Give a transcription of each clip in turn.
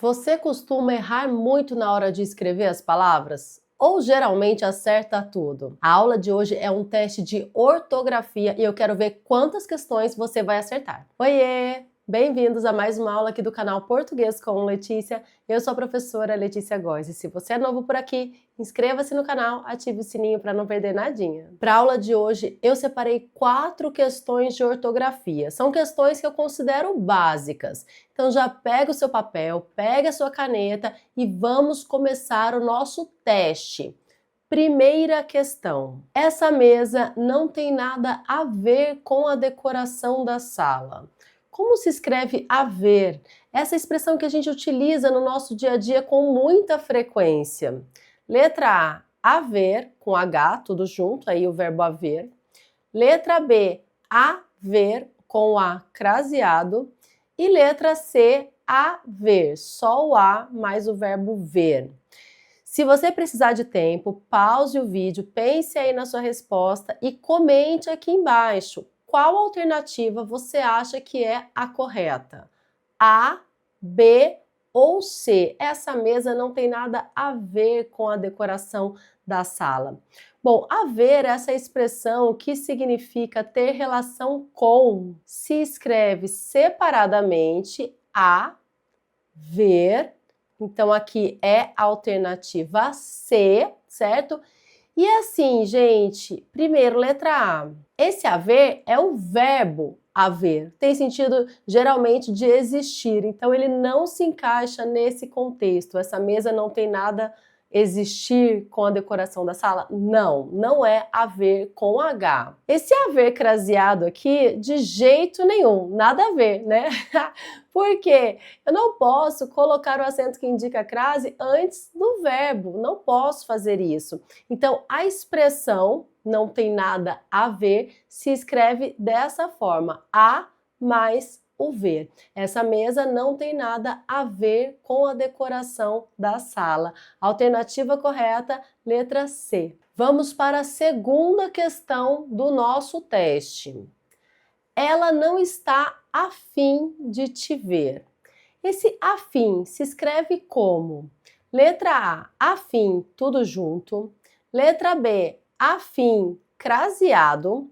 Você costuma errar muito na hora de escrever as palavras? Ou geralmente acerta tudo? A aula de hoje é um teste de ortografia e eu quero ver quantas questões você vai acertar. Oiê! Bem-vindos a mais uma aula aqui do canal Português com Letícia. Eu sou a professora Letícia Góes e se você é novo por aqui, inscreva-se no canal, ative o sininho para não perder nadinha. Para a aula de hoje, eu separei 4 questões de ortografia. São questões que eu considero básicas. Então já pega o seu papel, pega a sua caneta e vamos começar o nosso teste. Primeira questão. Essa mesa não tem nada a ver com a decoração da sala. Como se escreve haver? Essa expressão que a gente utiliza no nosso dia a dia com muita frequência. Letra A, haver, com H, tudo junto, aí o verbo haver. Letra B, haver, com A craseado. E letra C, haver, só o A mais o verbo ver. Se você precisar de tempo, pause o vídeo, pense aí na sua resposta e comente aqui embaixo qual alternativa você acha que é a correta. A, B ou C? Essa mesa não tem nada a ver com a decoração da sala. Bom, haver, essa expressão que significa ter relação com, se escreve separadamente a, ver. Então aqui é a alternativa C, certo? E assim, gente, primeiro, letra A. Esse haver é o verbo haver. Tem sentido geralmente de existir, então ele não se encaixa nesse contexto. Essa mesa não tem nada existir com a decoração da sala? Não, não é haver com H. Esse haver craseado aqui, de jeito nenhum, nada a ver, né? Por quê? Eu não posso colocar o acento que indica crase antes do verbo, não posso fazer isso. Então, a expressão não tem nada a ver se escreve dessa forma, a mais o ver. Essa mesa não tem nada a ver com a decoração da sala. Alternativa correta, letra C. Vamos para a segunda questão do nosso teste. Ela não está a fim de te ver. Esse afim se escreve como? Letra A, afim, tudo junto. Letra B, afim, craseado.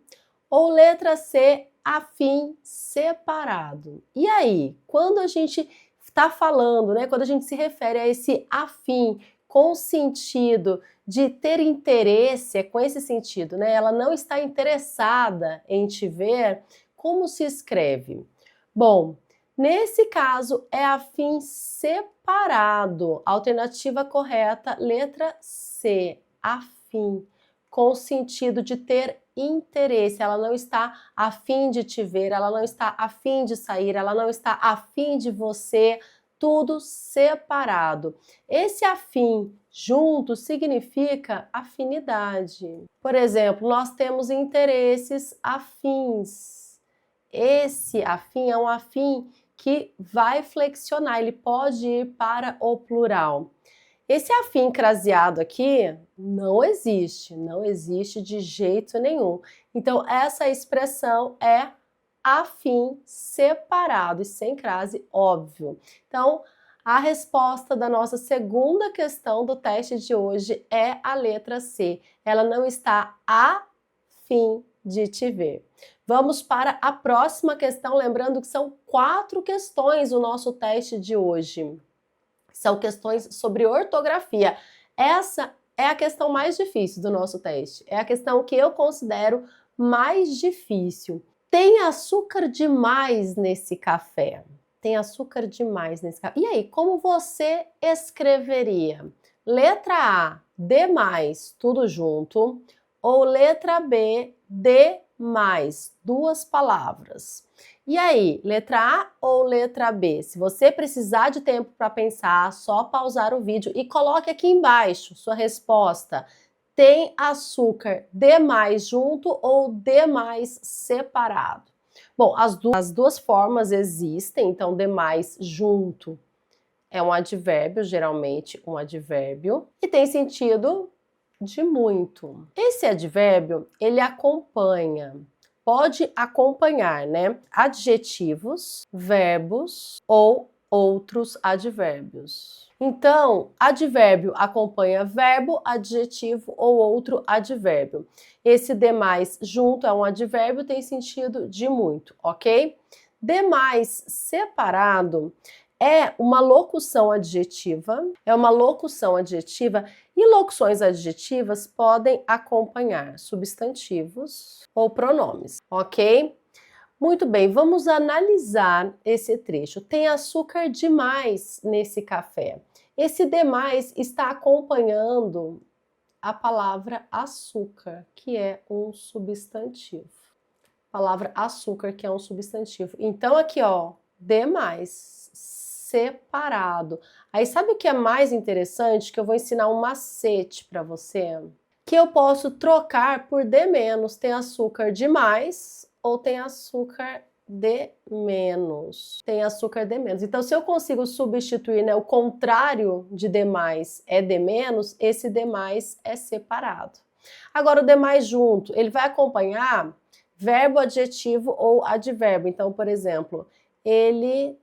Ou letra C, afim, separado. E aí, quando a gente está falando, né, quando a gente se refere a esse afim com o sentido de ter interesse, é com esse sentido, né? Ela não está interessada em te ver, como se escreve? Bom, nesse caso é afim separado. Alternativa correta, letra C, afim, com o sentido de ter interesse. Ela não está a fim de te ver, ela não está a fim de sair, ela não está a fim de você, tudo separado. Esse afim junto significa afinidade. Por exemplo, nós temos interesses afins. Esse afim é um afim que vai flexionar, ele pode ir para o plural. Esse afim craseado aqui não existe de jeito nenhum. Então, essa expressão é afim separado e sem crase, óbvio. Então, a resposta da nossa segunda questão do teste de hoje é a letra C. Ela não está a fim de te ver. Vamos para a próxima questão, lembrando que são 4 questões o nosso teste de hoje. São questões sobre ortografia. Essa é a questão mais difícil do nosso teste. É a questão que eu considero mais difícil. Tem açúcar demais nesse café. Tem açúcar demais nesse café. E aí, como você escreveria? Letra A, demais, tudo junto. Ou letra B, demais, 2 palavras. E aí, letra A ou letra B? Se você precisar de tempo para pensar, só pausar o vídeo e coloque aqui embaixo sua resposta. Tem açúcar demais junto ou demais separado? Bom, as duas formas existem, então demais junto é um advérbio, geralmente um advérbio, e tem sentido de muito. Esse advérbio, ele acompanha, pode acompanhar, né? Adjetivos, verbos ou outros advérbios. Então, advérbio acompanha verbo, adjetivo ou outro advérbio. Esse demais junto é um advérbio, tem sentido de muito, ok? Demais separado é uma locução adjetiva, e locuções adjetivas podem acompanhar substantivos ou pronomes, ok? Muito bem, vamos analisar esse trecho. Tem açúcar demais nesse café. Esse demais está acompanhando a palavra açúcar, que é um substantivo. Palavra açúcar, que é um substantivo. Então, aqui, ó, demais, separado. Aí, sabe o que é mais interessante? Que eu vou ensinar um macete para você. Que eu posso trocar por de menos. Tem açúcar demais ou tem açúcar de menos. Tem açúcar de menos. Então, se eu consigo substituir, né, o contrário de demais é de menos, esse demais é separado. Agora, o demais junto, ele vai acompanhar verbo, adjetivo ou advérbio. Então, por exemplo, ele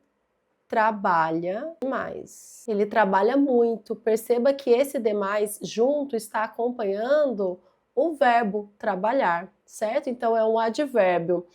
trabalha mais. Ele trabalha muito. Perceba que esse demais junto está acompanhando o verbo trabalhar, certo? Então, é um advérbio.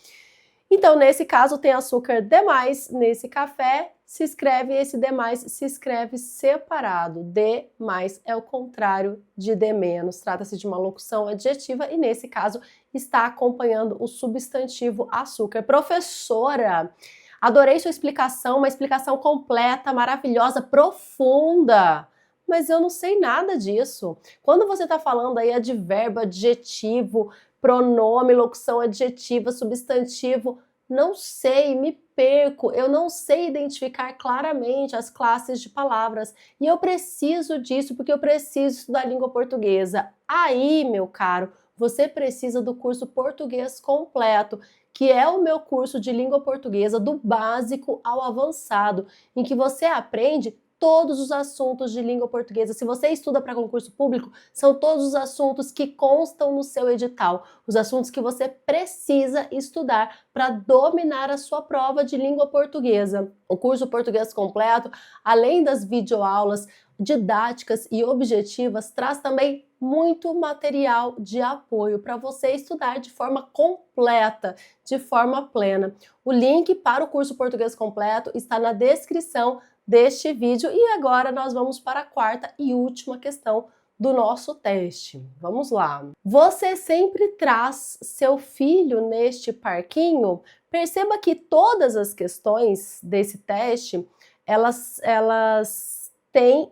Então, nesse caso, tem açúcar demais nesse café, se escreve esse demais, se escreve separado. De mais é o contrário de de menos. Trata-se de uma locução adjetiva e, nesse caso, está acompanhando o substantivo açúcar. Professora, adorei sua explicação, uma explicação completa, maravilhosa, profunda. Mas eu não sei nada disso. Quando você está falando aí advérbio, adjetivo, pronome, locução adjetiva, substantivo, não sei, me perco, eu não sei identificar claramente as classes de palavras e eu preciso disso porque eu preciso estudar língua portuguesa. Aí, meu caro, você precisa do curso Português Completo, que é o meu curso de língua portuguesa do básico ao avançado, em que você aprende todos os assuntos de língua portuguesa. Se você estuda para concurso público, são todos os assuntos que constam no seu edital, os assuntos que você precisa estudar para dominar a sua prova de língua portuguesa. O curso Português Completo, além das videoaulas didáticas e objetivas, traz também muito material de apoio para você estudar de forma completa, de forma plena. O link para o curso Português Completo está na descrição deste vídeo e agora nós vamos para a quarta e última questão do nosso teste. Vamos lá. Você sempre traz seu filho neste parquinho? Perceba que todas as questões desse teste, elas têm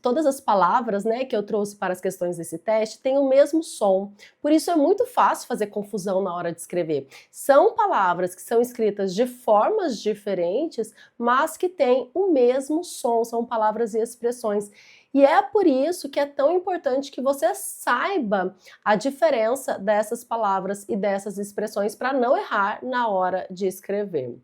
todas as palavras, né, que eu trouxe para as questões desse teste têm o mesmo som. Por isso é muito fácil fazer confusão na hora de escrever. São palavras que são escritas de formas diferentes, mas que têm o mesmo som, são palavras e expressões. E é por isso que é tão importante que você saiba a diferença dessas palavras e dessas expressões para não errar na hora de escrever.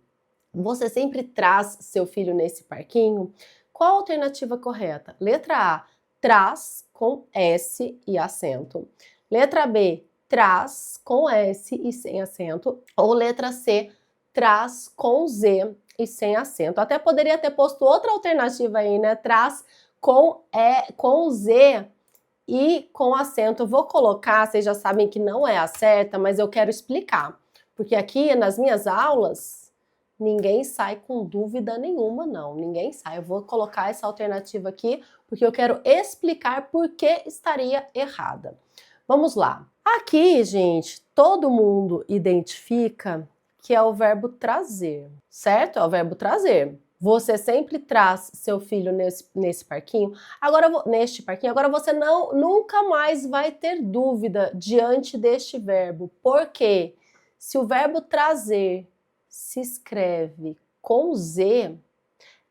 Você sempre traz seu filho nesse parquinho? Qual a alternativa correta? Letra A, traz com S e acento. Letra B, traz com S e sem acento. Ou letra C, traz com Z e sem acento. Até poderia ter posto outra alternativa aí, né? Traz com Z e com acento. Eu vou colocar, vocês já sabem que não é a certa, mas eu quero explicar. Porque aqui nas minhas aulas, ninguém sai com dúvida nenhuma, não. Ninguém sai. Eu vou colocar essa alternativa aqui porque eu quero explicar por que estaria errada. Vamos lá. Aqui, gente, todo mundo identifica que é o verbo trazer, certo? É o verbo trazer. Você sempre traz seu filho nesse parquinho. Neste parquinho. Agora você nunca mais vai ter dúvida diante deste verbo. Por quê? Se o verbo trazer se escreve com Z,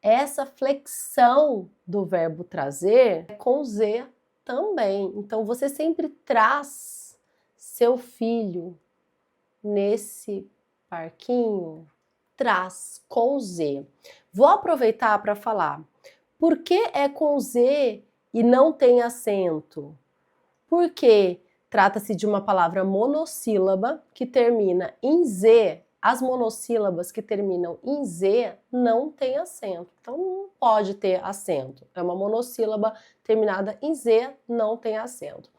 essa flexão do verbo trazer é com Z também. Então, você sempre traz seu filho nesse parquinho, traz com Z. Vou aproveitar para falar. Por que é com Z e não tem acento? Porque trata-se de uma palavra monossílaba que termina em Z as monossílabas que terminam em Z não têm acento. Então, não pode ter acento. É uma monossílaba terminada em Z, não tem acento.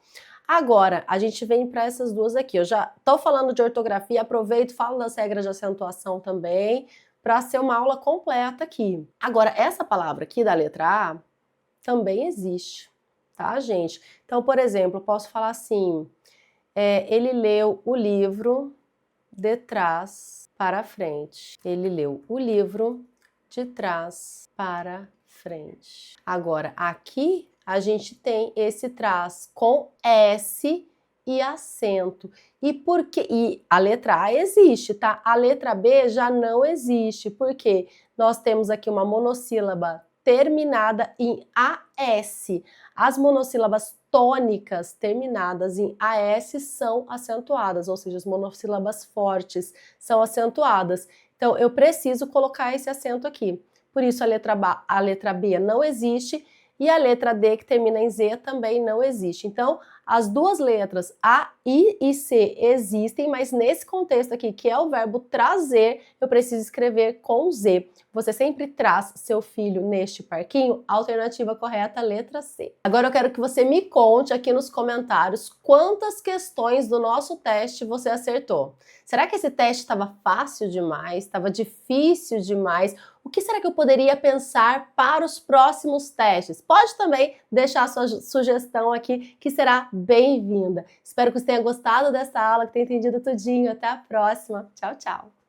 Agora, a gente vem para essas duas aqui. Eu já estou falando de ortografia, aproveito, falo das regras de acentuação também, para ser uma aula completa aqui. Agora, essa palavra aqui da letra A também existe, tá, gente? Então, por exemplo, eu posso falar assim, ele leu o livro de trás para frente. Ele leu o livro de trás para frente. Agora, aqui a gente tem esse trás com S e acento. E a letra A existe, tá? A letra B já não existe, porque nós temos aqui uma monossílaba terminada em AS. As monossílabas tônicas terminadas em AS são acentuadas, ou seja, as monossílabas fortes são acentuadas. Então, eu preciso colocar esse acento aqui. Por isso, a letra B não existe e a letra D, que termina em Z, também não existe. Então, as duas letras A, I e C existem, mas nesse contexto aqui, que é o verbo trazer, eu preciso escrever com Z. Você sempre traz seu filho neste parquinho? Alternativa correta, letra C. Agora eu quero que você me conte aqui nos comentários quantas questões do nosso teste você acertou. Será que esse teste estava fácil demais? Estava difícil demais? O que será que eu poderia pensar para os próximos testes? Pode também deixar sua sugestão aqui, que será bem-vinda. Espero que você tenha gostado dessa aula, que tenha entendido tudinho. Até a próxima. Tchau, tchau.